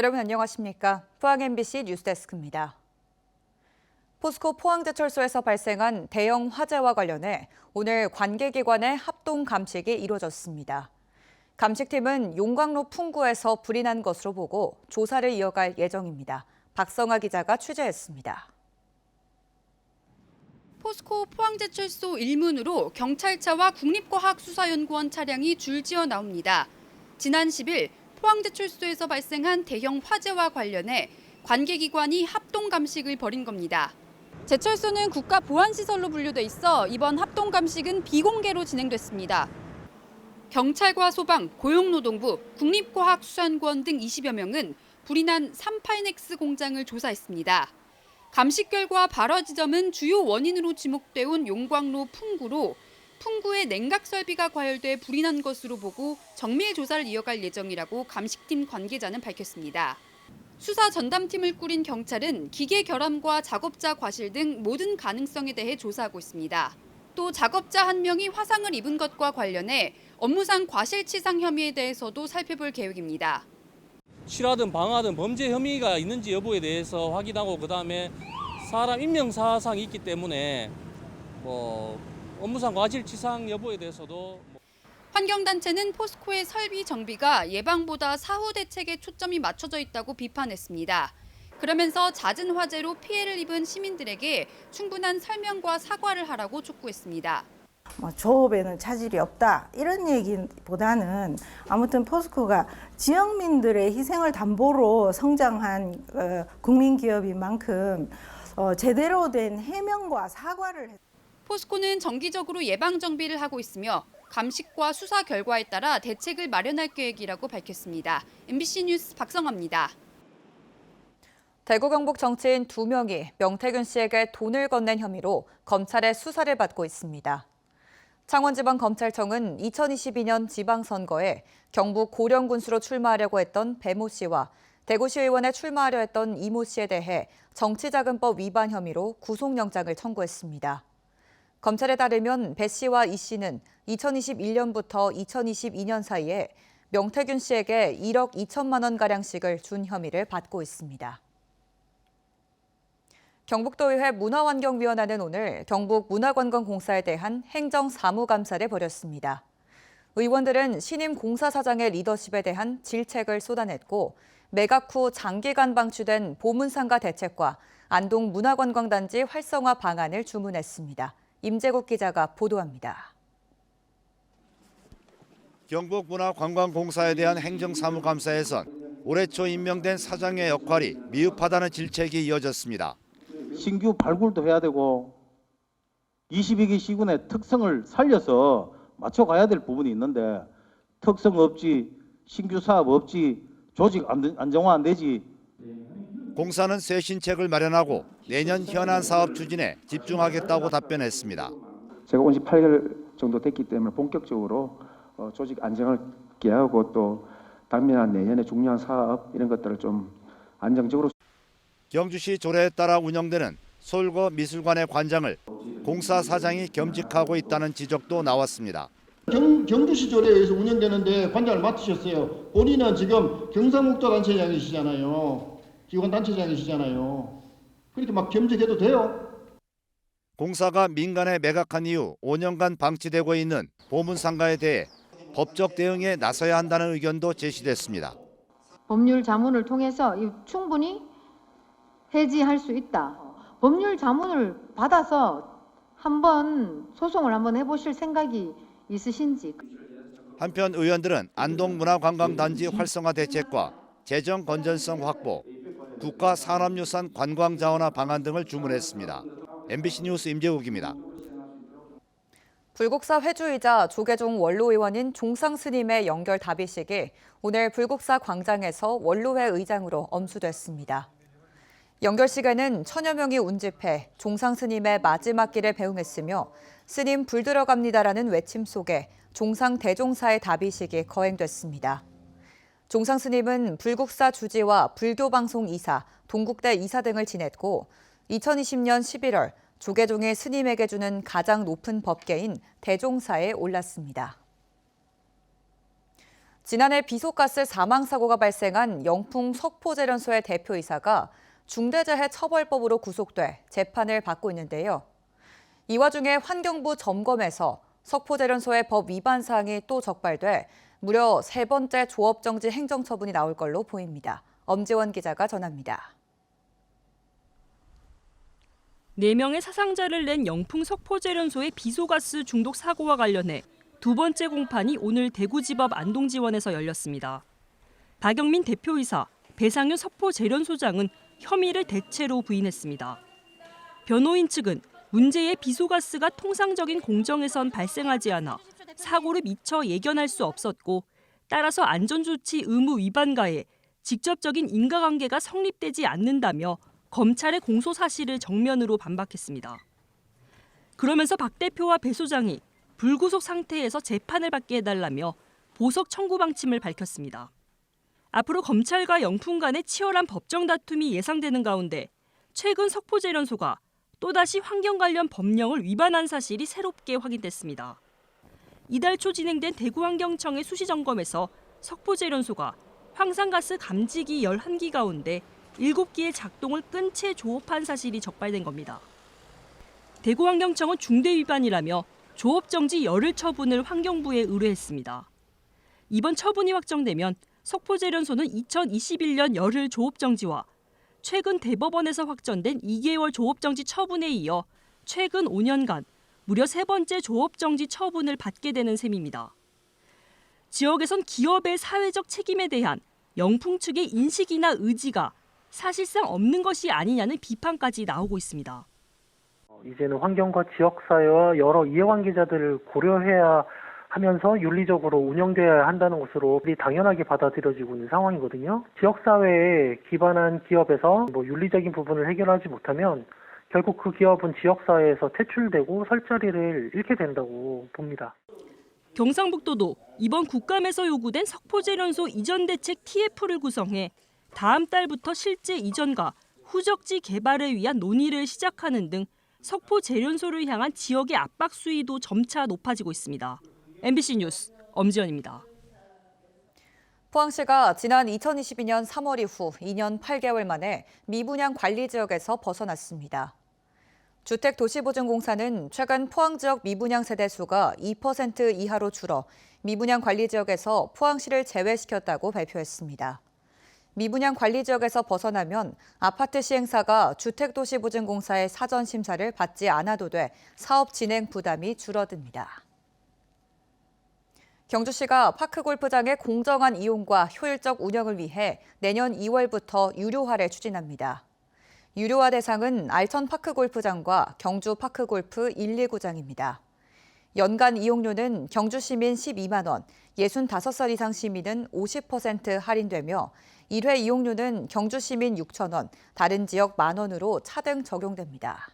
여러분 안녕하십니까? 포항 MBC 뉴스데스크입니다. 포스코 포항제철소에서 발생한 대형 화재와 관련해 오늘 관계기관의 합동 감식이 이루어졌습니다. 감식팀은 용광로 풍구에서 불이 난 것으로 보고 조사를 이어갈 예정입니다. 박성아 기자가 취재했습니다. 포스코 포항제철소 일문으로 경찰차와 국립과학수사연구원 차량이 줄지어 나옵니다. 지난 10일 포항제철소에서 발생한 대형 화재와 관련해 관계기관이 합동 감식을 벌인 겁니다. 제철소는 국가보안시설로 분류돼 있어 이번 합동 감식은 비공개로 진행됐습니다. 경찰과 소방, 고용노동부, 국립과학수사연구원 등 20여 명은 불이 난 38X 공장을 조사했습니다. 감식 결과 발화 지점은 주요 원인으로 지목돼 온 용광로 풍구로 풍구에 냉각 설비가 과열돼 불이 난 것으로 보고 정밀 조사를 이어갈 예정이라고 감식팀 관계자는 밝혔습니다. 수사 전담팀을 꾸린 경찰은 기계 결함과 작업자 과실 등 모든 가능성에 대해 조사하고 있습니다. 또 작업자 한 명이 화상을 입은 것과 관련해 업무상 과실치상 혐의에 대해서도 살펴볼 계획입니다. 실화든 방화든 범죄 혐의가 있는지 여부에 대해서 확인하고 그다음에 사람 인명사상이 있기 때문에 업무상 과실치상 여부에 대해서도 환경단체는 포스코의 설비 정비가 예방보다 사후 대책에 초점이 맞춰져 있다고 비판했습니다. 그러면서 잦은 화재로 피해를 입은 시민들에게 충분한 설명과 사과를 하라고 촉구했습니다. 조업에는 차질이 없다 이런 얘기보다는 아무튼 포스코가 지역민들의 희생을 담보로 성장한 국민기업인 만큼 제대로 된 해명과 사과를 포스코는 정기적으로 예방 정비를 하고 있으며 감식과 수사 결과에 따라 대책을 마련할 계획이라고 밝혔습니다. MBC 뉴스 박성아입니다. 대구 경북 정치인 2명이 명태균 씨에게 돈을 건넨 혐의로 검찰의 수사를 받고 있습니다. 창원지방검찰청은 2022년 지방선거에 경북 고령군수로 출마하려고 했던 배모 씨와 대구시의원에 출마하려 했던 이모 씨에 대해 정치자금법 위반 혐의로 구속영장을 청구했습니다. 검찰에 따르면 배 씨와 이 씨는 2021년부터 2022년 사이에 명태균 씨에게 1억 2천만 원가량씩을 준 혐의를 받고 있습니다. 경북도의회 문화환경위원회는 오늘 경북문화관광공사에 대한 행정사무감사를 벌였습니다. 의원들은 신임 공사사장의 리더십에 대한 질책을 쏟아냈고 매각 후 장기간 방치된 보문상가 대책과 안동 문화관광단지 활성화 방안을 주문했습니다. 임재국 기자가 보도합니다. 경북문화관광공사에 대한 행정사무감사에선 올해 초 임명된 사장의 역할이 미흡하다는 질책이 이어졌습니다. 신규 발굴도 해야 되고 22기 시군의 특성을 살려서 맞춰가야 될 부분이 있는데 특성 없지, 신규 사업 없지, 조직 안정화 안 되지. 공사는 새 신책을 마련하고 내년 현안 사업 추진에 집중하겠다고 답변했습니다. 제가 온 지 8개월 정도 됐기 때문에 본격적으로 조직 안정을 기하고 또 당면한 내년에 중요한 사업 이런 것들을 좀 안정적으로. 경주시 조례에 따라 운영되는 서울고 미술관의 관장을 공사 사장이 겸직하고 있다는 지적도 나왔습니다. 경주시 조례에 의해서 운영되는데 관장을 맡으셨어요. 본인은 지금 경상북도단체장이시잖아요. 기관단체장이시잖아요. 그렇게 막 겸직해도 돼요? 공사가 민간에 매각한 이후 5년간 방치되고 있는 보문상가에 대해 법적 대응에 나서야 한다는 의견도 제시됐습니다. 법률 자문을 통해서 충분히 해지할 수 있다. 법률 자문을 받아서 한번 소송을 한번 해보실 생각이 있으신지. 한편 의원들은 안동문화관광단지 활성화 대책과 재정 건전성 확보, 국가 산업유산 관광자원화 방안 등을 주문했습니다. MBC 뉴스 임재국입니다. 불국사 회주이자 조계종 원로의원인 종상스님의 연결 답의식이 오늘 불국사 광장에서 원로회 의장으로 엄수됐습니다. 연결식에는 천여 명이 운집해 종상스님의 마지막 길에 배웅했으며 스님 불 들어갑니다라는 외침 속에 종상대종사의 답의식이 거행됐습니다. 종상스님은 불국사 주지와 불교방송 이사, 동국대 이사 등을 지냈고 2020년 11월 조계종이 스님에게 주는 가장 높은 법계인 대종사에 올랐습니다. 지난해 비소가스 사망 사고가 발생한 영풍 석포제련소의 대표이사가 중대재해처벌법으로 구속돼 재판을 받고 있는데요. 이 와중에 환경부 점검에서 석포제련소의 법 위반 사항이 또 적발돼 무려 3번째 조업정지 행정처분이 나올 걸로 보입니다. 엄지원 기자가 전합니다. 4명의 사상자를 낸 영풍 석포제련소의 비소가스 중독 사고와 관련해 2번째 공판이 오늘 대구지법 안동지원에서 열렸습니다. 박영민 대표이사, 배상윤 석포제련소장은 혐의를 대체로 부인했습니다. 변호인 측은 문제의 비소가스가 통상적인 공정에선 발생하지 않아 사고를 미처 예견할 수 없었고 따라서 안전조치 의무 위반과의 직접적인 인과관계가 성립되지 않는다며 검찰의 공소 사실을 정면으로 반박했습니다. 그러면서 박 대표와 배 소장이 불구속 상태에서 재판을 받게 해달라며 보석 청구 방침을 밝혔습니다. 앞으로 검찰과 영풍 간의 치열한 법정 다툼이 예상되는 가운데 최근 석포제련소가 또다시 환경 관련 법령을 위반한 사실이 새롭게 확인됐습니다. 이달 초 진행된 대구환경청의 수시 점검에서 석포제련소가 황산가스 감지기 11기 가운데 7기의 작동을 끈 채 조업한 사실이 적발된 겁니다. 대구환경청은 중대 위반이라며 조업정지 열흘 처분을 환경부에 의뢰했습니다. 이번 처분이 확정되면 석포제련소는 2021년 열흘 조업정지와 최근 대법원에서 확정된 2개월 조업정지 처분에 이어 최근 5년간 무려 3번째 조업정지 처분을 받게 되는 셈입니다. 지역에선 기업의 사회적 책임에 대한 영풍 측의 인식이나 의지가 사실상 없는 것이 아니냐는 비판까지 나오고 있습니다. 이제는 환경과 지역사회와 여러 이해관계자들을 고려해야 하면서 윤리적으로 운영돼야 한다는 것으로 당연하게 받아들여지고 있는 상황이거든요. 지역사회에 기반한 기업에서 윤리적인 부분을 해결하지 못하면 결국 그 기업은 지역사회에서 퇴출되고 설 자리를 잃게 된다고 봅니다. 경상북도도 이번 국감에서 요구된 석포제련소 이전 대책 TF를 구성해 다음 달부터 실제 이전과 후적지 개발을 위한 논의를 시작하는 등 석포제련소를 향한 지역의 압박 수위도 점차 높아지고 있습니다. MBC 뉴스 엄지연입니다. 포항시가 지난 2022년 3월 이후 2년 8개월 만에 미분양 관리 지역에서 벗어났습니다. 주택도시보증공사는 최근 포항 지역 미분양 세대 수가 2% 이하로 줄어 미분양 관리 지역에서 포항시를 제외시켰다고 발표했습니다. 미분양 관리 지역에서 벗어나면 아파트 시행사가 주택도시보증공사의 사전 심사를 받지 않아도 돼 사업 진행 부담이 줄어듭니다. 경주시가 파크골프장의 공정한 이용과 효율적 운영을 위해 내년 2월부터 유료화를 추진합니다. 유료화 대상은 알천 파크골프장과 경주 파크골프 1, 2구장입니다. 연간 이용료는 경주 시민 12만 원, 65살 이상 시민은 50% 할인되며 1회 이용료는 경주 시민 6천 원, 다른 지역 만 원으로 차등 적용됩니다.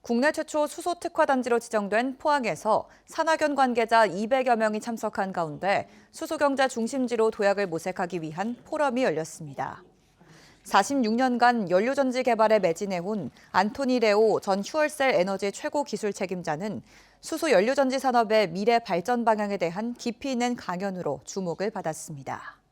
국내 최초 수소 특화 단지로 지정된 포항에서 산학연 관계자 200여 명이 참석한 가운데 수소 경제 중심지로 도약을 모색하기 위한 포럼이 열렸습니다. 46년간 연료전지 개발에 매진해온 안토니 레오 전 휴얼셀 에너지 최고 기술 책임자는 수소 연료전지 산업의 미래 발전 방향에 대한 깊이 있는 강연으로 주목을 받았습니다.